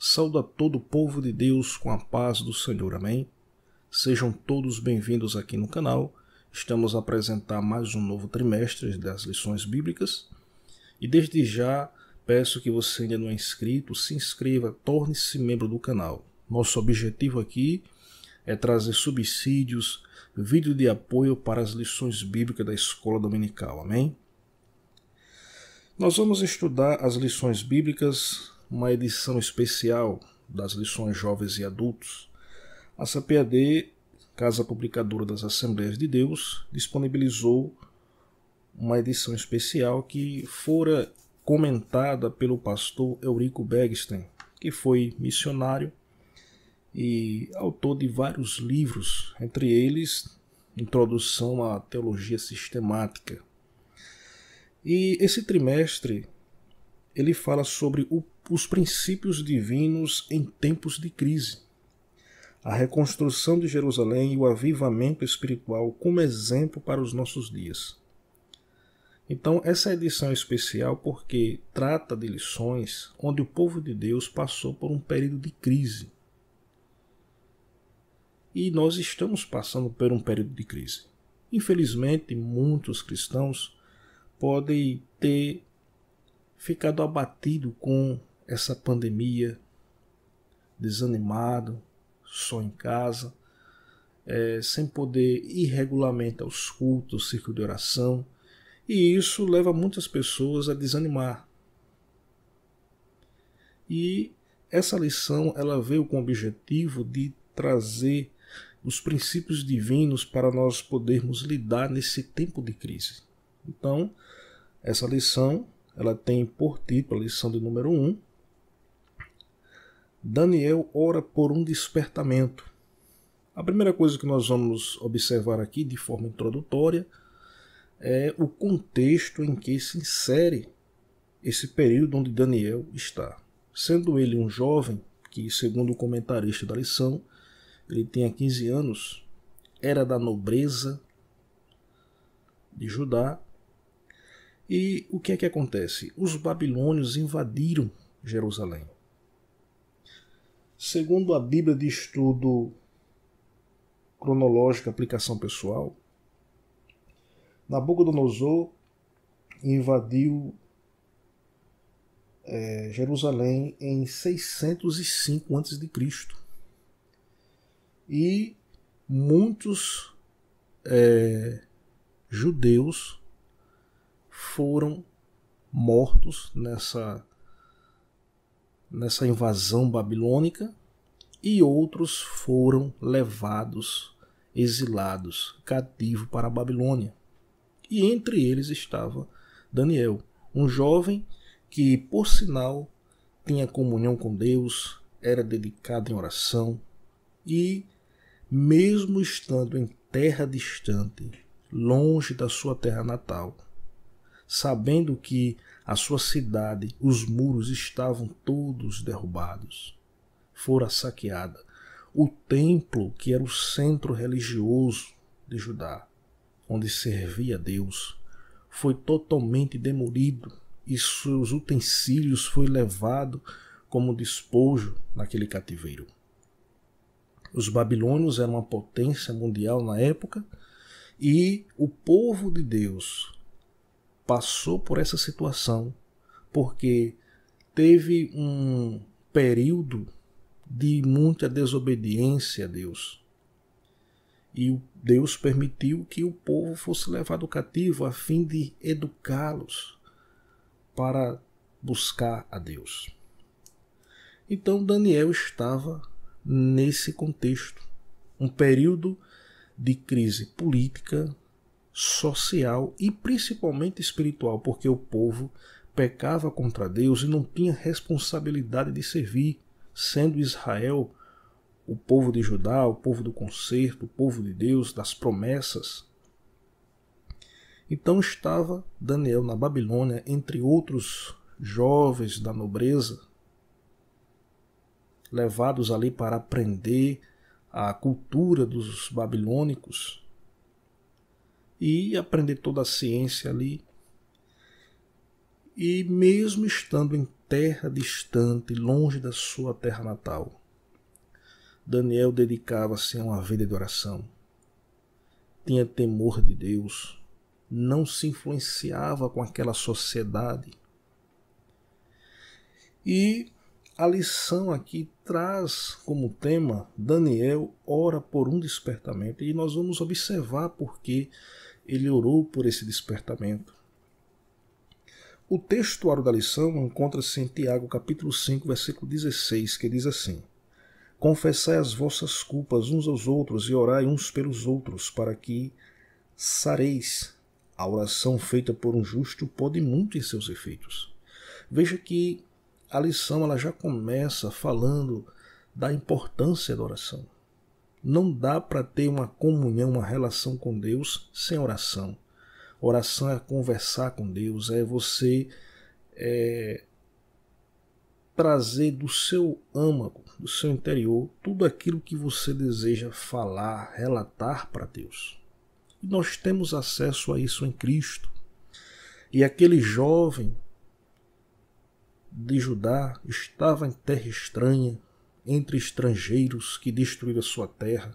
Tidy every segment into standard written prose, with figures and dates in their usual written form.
Saúdo a todo o povo de Deus com a paz do Senhor, amém? Sejam todos bem-vindos aqui no canal. Estamos a apresentar mais um novo trimestre das lições bíblicas. E desde já peço que você ainda não é inscrito, se inscreva, torne-se membro do canal. Nosso objetivo aqui é trazer subsídios, vídeo de apoio para as lições bíblicas da escola dominical, amém? Nós vamos estudar as lições bíblicas, uma edição especial das lições jovens e adultos. A CPAD, Casa Publicadora das Assembleias de Deus, disponibilizou uma edição especial que fora comentada pelo pastor Eurico Bergsten, que foi missionário e autor de vários livros, entre eles Introdução à Teologia Sistemática. E esse trimestre ele fala sobre os princípios divinos em tempos de crise, a reconstrução de Jerusalém e o avivamento espiritual como exemplo para os nossos dias. Então, essa edição é especial porque trata de lições onde o povo de Deus passou por um período de crise. E nós estamos passando por um período de crise. Infelizmente, muitos cristãos podem ter ficado abatido com essa pandemia, desanimado, só em casa, sem poder ir regularmente aos cultos, círculo de oração, e isso leva muitas pessoas a desanimar. E essa lição ela veio com o objetivo de trazer os princípios divinos para nós podermos lidar nesse tempo de crise. Então, essa lição ela tem por título, a lição de número 1, Daniel ora por um despertamento. A primeira coisa que nós vamos observar aqui de forma introdutória é o contexto em que se insere esse período onde Daniel está. Sendo ele um jovem, que segundo o comentarista da lição, ele tinha 15 anos, era da nobreza de Judá. E o que é que acontece? Os babilônios invadiram Jerusalém. Segundo a Bíblia de Estudo Cronológico, Aplicação Pessoal, Nabucodonosor invadiu Jerusalém em 605 a.C. E muitos judeus foram mortos nessa invasão babilônica e outros foram levados, exilados, cativos para a Babilônia. E entre eles estava Daniel, um jovem que, por sinal, tinha comunhão com Deus, era dedicado em oração e, mesmo estando em terra distante, longe da sua terra natal, sabendo que a sua cidade, os muros estavam todos derrubados, fora saqueada. O templo, que era o centro religioso de Judá, onde servia a Deus, foi totalmente demolido e seus utensílios foi levado como despojo naquele cativeiro. Os babilônios eram uma potência mundial na época e o povo de Deus passou por essa situação porque teve um período de muita desobediência a Deus. E Deus permitiu que o povo fosse levado cativo a fim de educá-los para buscar a Deus. Então Daniel estava nesse contexto, um período de crise política, social e principalmente espiritual, porque o povo pecava contra Deus e não tinha responsabilidade de servir, sendo Israel o povo de Judá, o povo do conserto, o povo de Deus, das promessas. Então estava Daniel na Babilônia, entre outros jovens da nobreza, levados ali para aprender a cultura dos babilônicos e aprender toda a ciência ali. E mesmo estando em terra distante, longe da sua terra natal. Daniel dedicava-se a uma vida de oração. Tinha temor de Deus, não se influenciava com aquela sociedade. E a lição aqui traz como tema: Daniel ora por um despertamento. E nós vamos observar por que ele orou por esse despertamento. O textuário da lição encontra-se em Tiago, capítulo 5, versículo 16, que diz assim: Confessai as vossas culpas uns aos outros e orai uns pelos outros, para que sareis. A oração feita por um justo pode muito em seus efeitos. Veja que a lição ela já começa falando da importância da oração. Não dá para ter uma comunhão, uma relação com Deus sem oração. Oração é conversar com Deus, é você trazer do seu âmago, do seu interior, tudo aquilo que você deseja falar, relatar para Deus. E nós temos acesso a isso em Cristo. E aquele jovem de Judá estava em terra estranha, entre estrangeiros que destruíram a sua terra.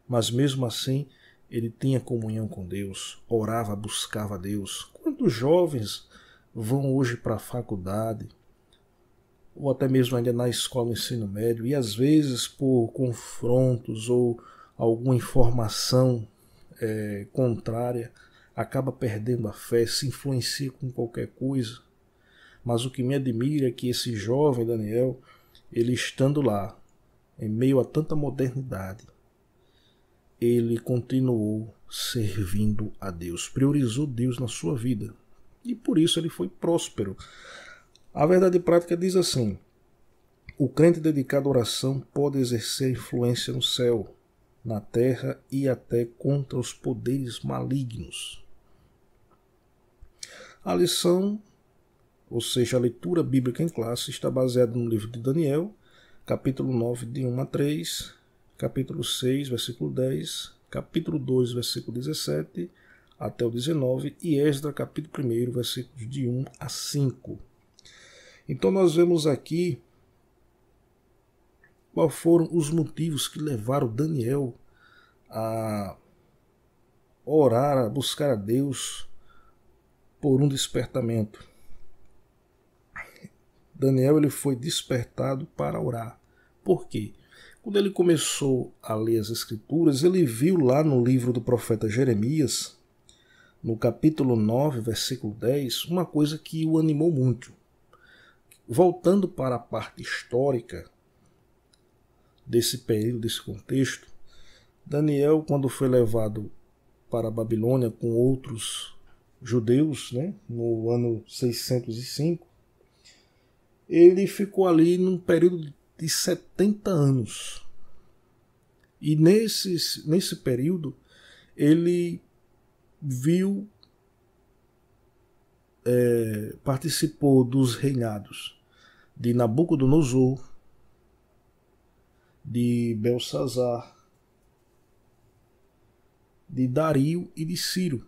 Mas mesmo assim, ele tinha comunhão com Deus, orava, buscava Deus. Quantos jovens vão hoje para a faculdade, ou até mesmo ainda na escola no ensino médio, e às vezes por confrontos ou alguma informação contrária, acaba perdendo a fé, se influencia com qualquer coisa. Mas o que me admira é que esse jovem Daniel, ele estando lá, em meio a tanta modernidade, ele continuou servindo a Deus, priorizou Deus na sua vida. E por isso ele foi próspero. A verdade prática diz assim: o crente dedicado à oração pode exercer influência no céu, na terra e até contra os poderes malignos. A lição, ou seja, a leitura bíblica em classe, está baseada no livro de Daniel, capítulo 9, de 1 a 3, capítulo 6, versículo 10, capítulo 2, versículo 17 até o 19, e Esdras, capítulo 1, versículos de 1 a 5. Então nós vemos aqui quais foram os motivos que levaram Daniel a orar, a buscar a Deus por um despertamento. Daniel ele foi despertado para orar. Por quê? Quando ele começou a ler as Escrituras, ele viu lá no livro do profeta Jeremias, no capítulo 9, versículo 10, uma coisa que o animou muito. Voltando para a parte histórica desse período, desse contexto, Daniel, quando foi levado para a Babilônia com outros judeus, no ano 605, ele ficou ali num período de 70 anos. E nesse período, ele viu, participou dos reinados de Nabucodonosor, de Belsazar, de Dario e de Ciro.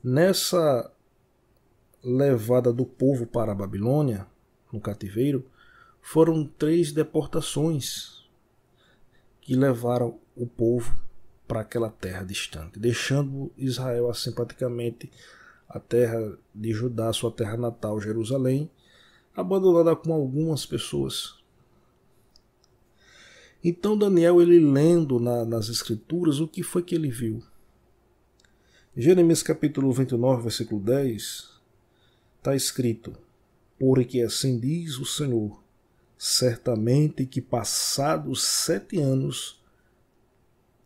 Nessa levada do povo para a Babilônia, no cativeiro, foram 3 deportações que levaram o povo para aquela terra distante, deixando Israel assim praticamente a terra de Judá, sua terra natal, Jerusalém, abandonada com algumas pessoas. Então Daniel, ele lendo nas Escrituras, o que foi que ele viu? Jeremias capítulo 29, versículo 10, está escrito: porque assim diz o Senhor, certamente que passados 7 anos,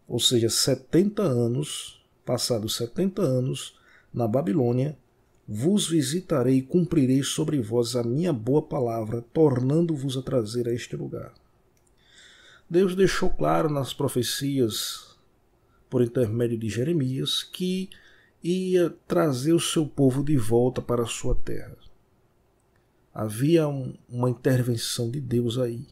ou seja, 70 anos, passados 70 anos na Babilônia, vos visitarei e cumprirei sobre vós a minha boa palavra, tornando-vos a trazer a este lugar. Deus deixou claro nas profecias, por intermédio de Jeremias, que ia trazer o seu povo de volta para a sua terra. Havia uma intervenção de Deus aí.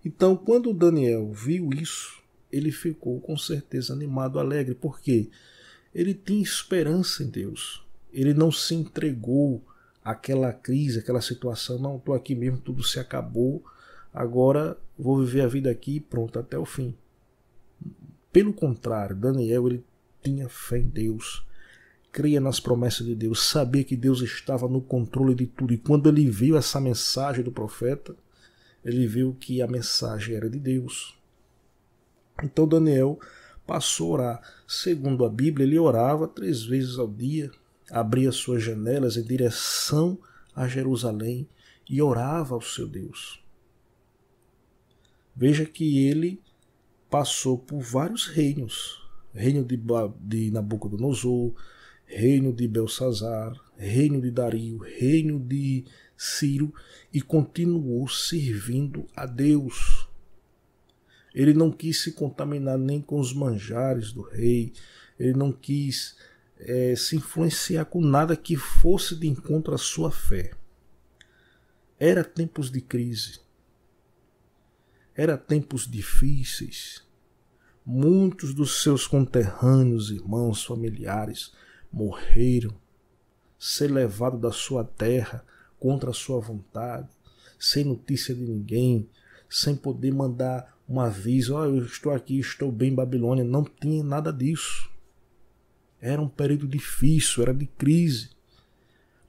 Então, quando Daniel viu isso, ele ficou com certeza animado, alegre, porque ele tinha esperança em Deus. Ele não se entregou aquela crise, aquela situação, não, estou aqui mesmo, tudo se acabou, agora vou viver a vida aqui e pronto, até o fim. Pelo contrário, Daniel, ele tinha fé em Deus, cria nas promessas de Deus, sabia que Deus estava no controle de tudo, e quando ele viu essa mensagem do profeta, ele viu que a mensagem era de Deus. Então Daniel passou a orar. Segundo a Bíblia, ele orava 3 vezes ao dia, abria suas janelas em direção a Jerusalém e orava ao seu Deus. Veja que ele passou por vários reinos. Reino de Nabucodonosor, reino de Belsazar, reino de Dario, reino de Ciro, e continuou servindo a Deus. Ele não quis se contaminar nem com os manjares do rei, ele não quis se influenciar com nada que fosse de encontro à sua fé. Era tempos de crise, era tempos difíceis. Muitos dos seus conterrâneos, irmãos, familiares morreram, ser levado da sua terra contra a sua vontade, sem notícia de ninguém, sem poder mandar um aviso, eu estou aqui, estou bem em Babilônia. Não tinha nada disso. Era um período difícil, era de crise.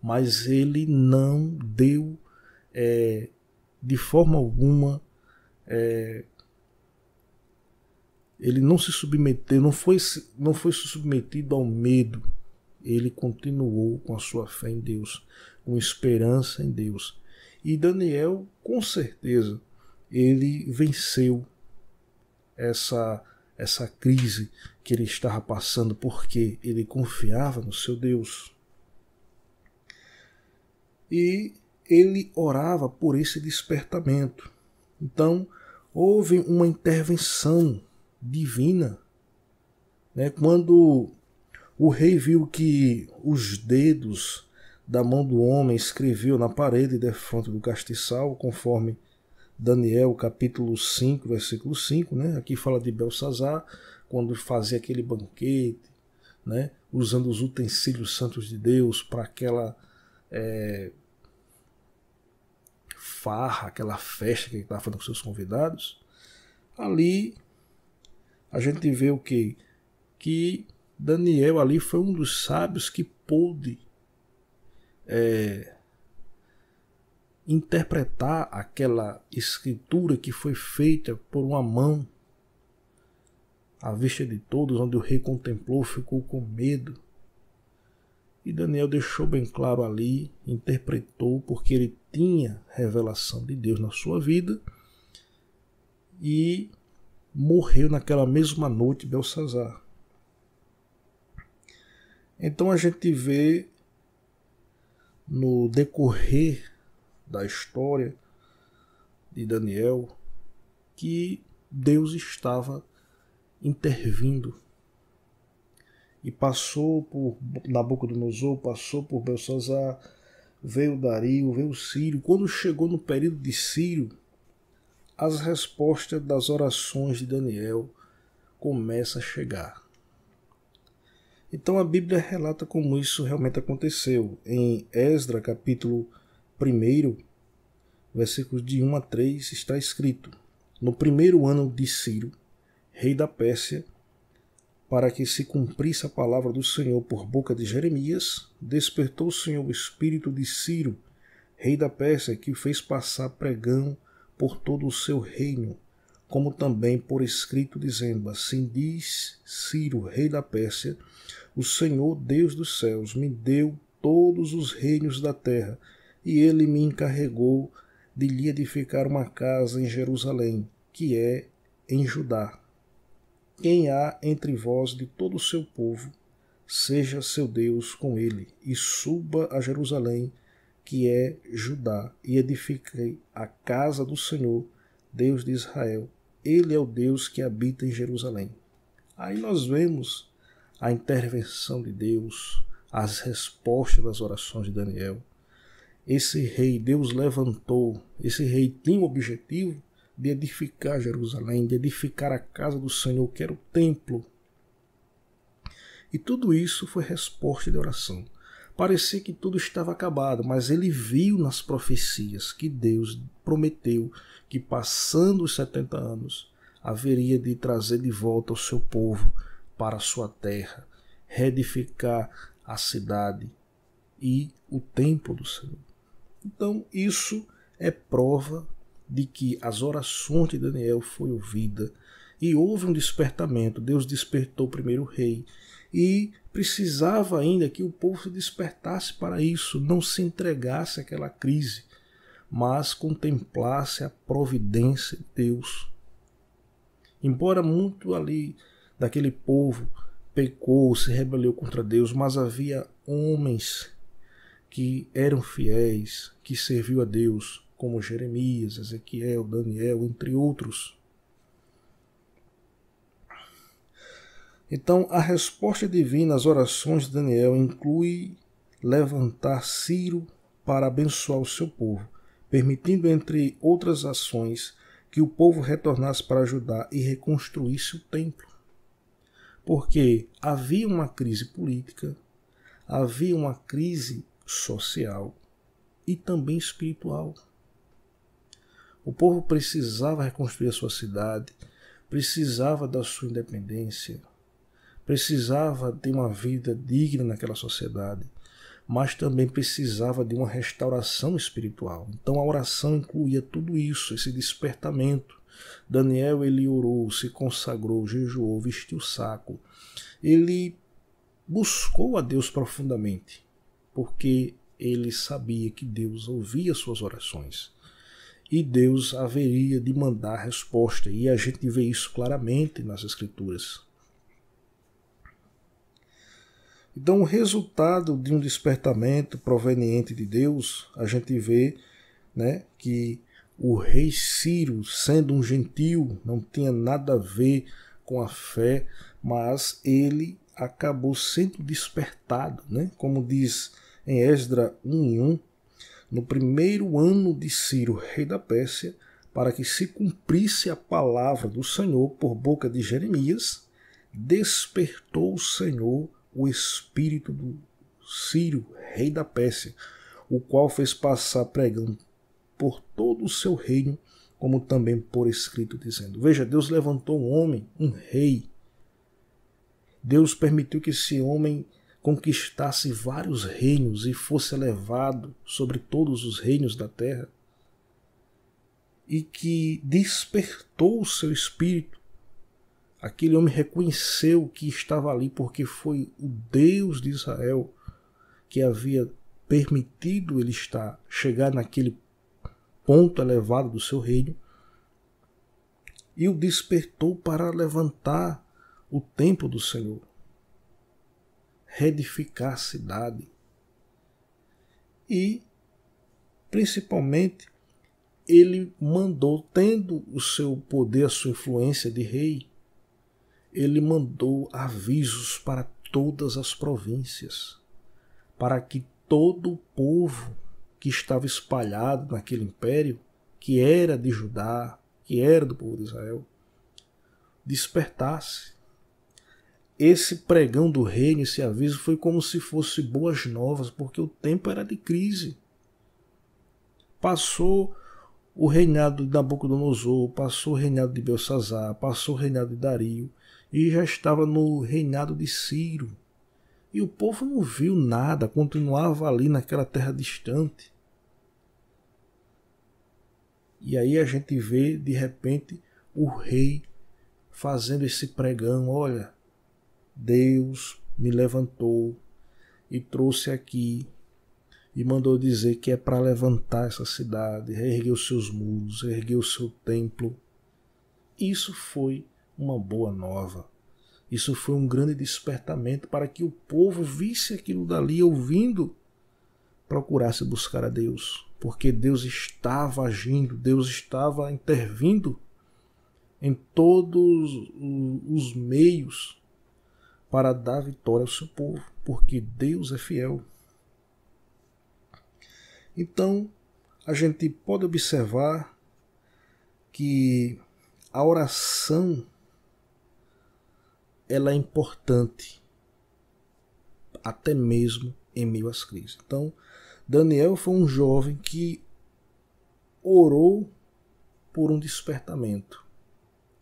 Mas ele não deu de forma alguma, ele não se submeteu, não foi submetido ao medo. Ele continuou com a sua fé em Deus, com esperança em Deus. E Daniel, com certeza, ele venceu essa crise que ele estava passando, porque ele confiava no seu Deus. E ele orava por esse despertamento. Então, houve uma intervenção divina, né? Quando o rei viu que os dedos da mão do homem escreviam na parede defronte do castiçal, conforme Daniel capítulo 5, versículo 5, né? Aqui fala de Belsazar, quando fazia aquele banquete, né? Usando os utensílios santos de Deus para aquela farra, aquela festa que ele estava fazendo com seus convidados. Ali a gente vê o quê? Que Daniel ali foi um dos sábios que pôde interpretar aquela escritura que foi feita por uma mão à vista de todos, onde o rei contemplou, ficou com medo. E Daniel deixou bem claro ali, interpretou, porque ele tinha revelação de Deus na sua vida, e morreu naquela mesma noite Belsazar. Então a gente vê no decorrer da história de Daniel que Deus estava intervindo, e passou por Nabucodonosor, passou por Belsazar, veio Dario, veio Ciro. Quando chegou no período de Ciro, as respostas das orações de Daniel começam a chegar. Então a Bíblia relata como isso realmente aconteceu. Em Esdras, capítulo 1, versículos de 1 a 3, está escrito: no primeiro ano de Ciro, rei da Pérsia, para que se cumprisse a palavra do Senhor por boca de Jeremias, despertou o Senhor o espírito de Ciro, rei da Pérsia, que o fez passar pregão por todo o seu reino, como também por escrito, dizendo: assim diz Ciro, rei da Pérsia, o Senhor Deus dos céus me deu todos os reinos da terra, e ele me encarregou de lhe edificar uma casa em Jerusalém, que é em Judá. Quem há entre vós de todo o seu povo, seja seu Deus com ele, e suba a Jerusalém, que é Judá, e edifiquei a casa do Senhor, Deus de Israel. Ele é o Deus que habita em Jerusalém. Aí nós vemos a intervenção de Deus, as respostas das orações de Daniel. Esse rei, Deus levantou, esse rei tinha o objetivo de edificar Jerusalém, de edificar a casa do Senhor, que era o templo. E tudo isso foi resposta de oração. Parecia que tudo estava acabado, mas ele viu nas profecias que Deus prometeu que, passando os 70 anos, haveria de trazer de volta o seu povo para a sua terra, reedificar a cidade e o templo do Senhor. Então isso é prova de que as orações de Daniel foram ouvidas e houve um despertamento. Deus despertou o primeiro rei e precisava ainda que o povo se despertasse para isso, não se entregasse àquela crise, mas contemplasse a providência de Deus. Embora muito ali daquele povo pecou, se rebelou contra Deus, mas havia homens que eram fiéis, que serviu a Deus, como Jeremias, Ezequiel, Daniel, entre outros. Então, a resposta divina às orações de Daniel inclui levantar Ciro para abençoar o seu povo, permitindo, entre outras ações, que o povo retornasse para Judá e reconstruísse o templo. Porque havia uma crise política, havia uma crise social e também espiritual. O povo precisava reconstruir a sua cidade, precisava da sua independência, precisava ter uma vida digna naquela sociedade, mas também precisava de uma restauração espiritual. Então a oração incluía tudo isso, esse despertamento. Daniel, ele orou, se consagrou, jejuou, vestiu o saco. Ele buscou a Deus profundamente, porque ele sabia que Deus ouvia suas orações e Deus haveria de mandar a resposta, e a gente vê isso claramente nas Escrituras. Então, o resultado de um despertamento proveniente de Deus, a gente vê, né, que o rei Ciro, sendo um gentil, não tinha nada a ver com a fé, mas ele acabou sendo despertado, né? Como diz em Esdras 1:1, no primeiro ano de Ciro, rei da Pérsia, para que se cumprisse a palavra do Senhor por boca de Jeremias, despertou o Senhor o espírito do Ciro, rei da Pérsia, o qual fez passar pregando por todo o seu reino, como também por escrito, dizendo: veja, Deus levantou um homem, um rei. Deus permitiu que esse homem conquistasse vários reinos e fosse elevado sobre todos os reinos da terra, e que despertou o seu espírito. Aquele homem reconheceu que estava ali porque foi o Deus de Israel que havia permitido ele chegar naquele ponto elevado do seu reino, e o despertou para levantar o templo do Senhor, reedificar a cidade e, principalmente, ele mandou, tendo o seu poder, a sua influência de rei, ele mandou avisos para todas as províncias, para que todo o povo que estava espalhado naquele império, que era de Judá, que era do povo de Israel, despertasse. Esse pregão do reino, esse aviso, foi como se fosse boas novas, porque o tempo era de crise. Passou o reinado de Nabucodonosor, passou o reinado de Belsazar, passou o reinado de Dario, e já estava no reinado de Ciro. E o povo não viu nada, continuava ali naquela terra distante. E aí a gente vê, de repente, o rei fazendo esse pregão: olha, Deus me levantou e trouxe aqui e mandou dizer que é para levantar essa cidade, reerguer os seus muros, reerguer o seu templo. Isso foi uma boa nova. Isso foi um grande despertamento para que o povo visse aquilo dali, ouvindo, procurasse buscar a Deus, porque Deus estava agindo, Deus estava intervindo em todos os meios para dar vitória ao seu povo, porque Deus é fiel. Então, a gente pode observar que a oração ela é importante até mesmo em meio às crises. Então, Daniel foi um jovem que orou por um despertamento.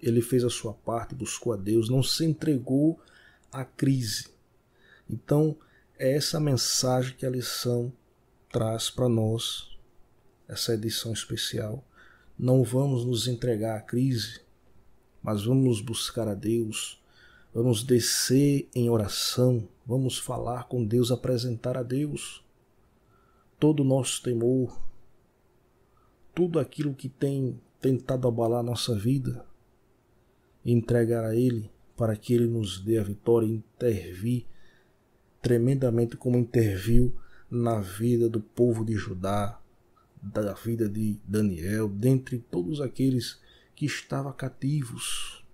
Ele fez a sua parte, buscou a Deus, não se entregou à crise. Então, é essa mensagem que a lição traz para nós, essa edição especial. Não vamos nos entregar à crise, mas vamos buscar a Deus, vamos descer em oração, vamos falar com Deus, apresentar a Deus todo o nosso temor, tudo aquilo que tem tentado abalar a nossa vida, e entregar a Ele para que Ele nos dê a vitória e intervir tremendamente como interviu na vida do povo de Judá, da vida de Daniel, dentre todos aqueles que estavam cativos.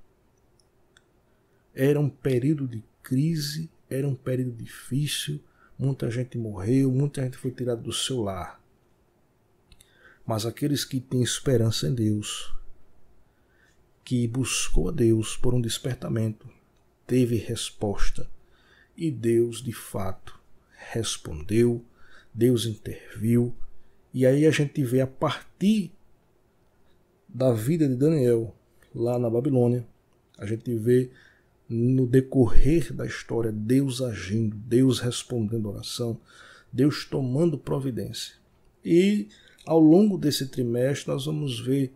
Era um período de crise, era um período difícil, muita gente morreu, muita gente foi tirada do seu lar. Mas aqueles que têm esperança em Deus, que buscou a Deus por um despertamento, teve resposta. E Deus, de fato, respondeu, Deus interviu. E aí a gente vê a partir da vida de Daniel, lá na Babilônia, a gente vê no decorrer da história Deus agindo, Deus respondendo a oração, Deus tomando providência. E ao longo desse trimestre nós vamos ver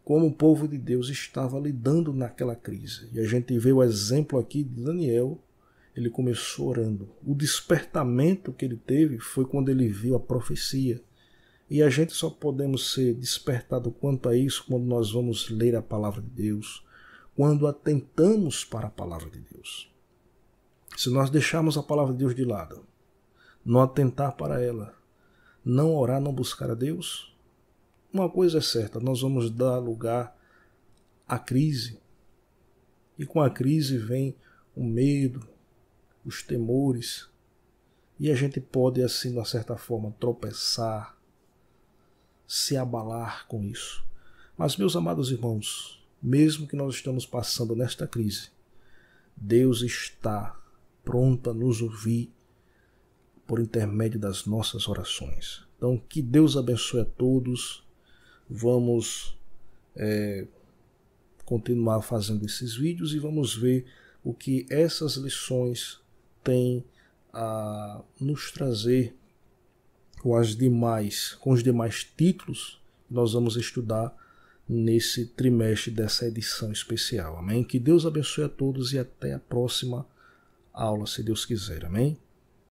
como o povo de Deus estava lidando naquela crise. E a gente vê o exemplo aqui de Daniel. Ele começou orando. O despertamento que ele teve foi quando ele viu a profecia. E a gente só podemos ser despertado quanto a isso quando nós vamos ler a palavra de Deus, quando atentamos para a palavra de Deus. Se nós deixarmos a palavra de Deus de lado, não atentar para ela, não orar, não buscar a Deus, uma coisa é certa, nós vamos dar lugar à crise. E com a crise vem o medo, os temores. E a gente pode, assim, de uma certa forma, tropeçar, se abalar com isso. Mas, meus amados irmãos, mesmo que nós estamos passando nesta crise, Deus está pronto a nos ouvir por intermédio das nossas orações. Então, que Deus abençoe a todos. Vamos continuar fazendo esses vídeos e vamos ver o que essas lições têm a nos trazer com os demais títulos que nós vamos estudar nesse trimestre dessa edição especial. Amém? Que Deus abençoe a todos e até a próxima aula, se Deus quiser. Amém?